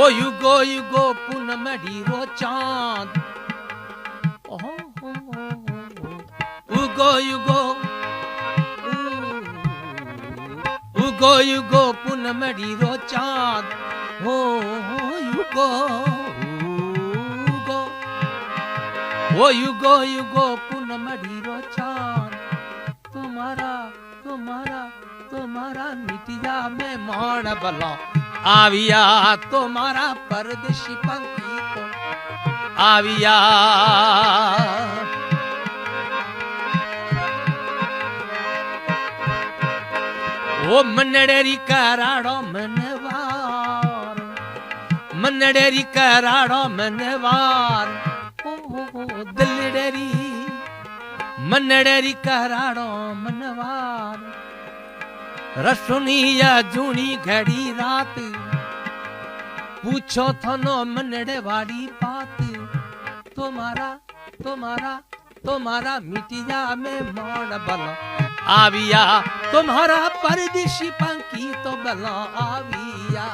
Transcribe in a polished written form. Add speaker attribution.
Speaker 1: ओ युगो युगो पूनमड़ी रो चांद उगो युगो उगो युगो पूनमड़ी रो चांद हो युगो युगो ओ युगो युगो पूनमड़ी रो चांद तुम्हारा तुम्हारा तुम्हारा मिटिया में मान बला आविया तुम्हारा परदेशी पंखी तो आविया ओ मनडेरी कराड़ो मनवार मनडेरी कराड़ो मनवार ओ दिलडेरी मनडेरी कराड़ो मनवार रसुनिया जूनी घड़ी रात पूछो थनो मनड़े वाली बात तुम्हारा तुम्हारा तुम्हारा मिटिया में मौन बला आविया तुम्हारा परदेशी पंखी तो बला आविया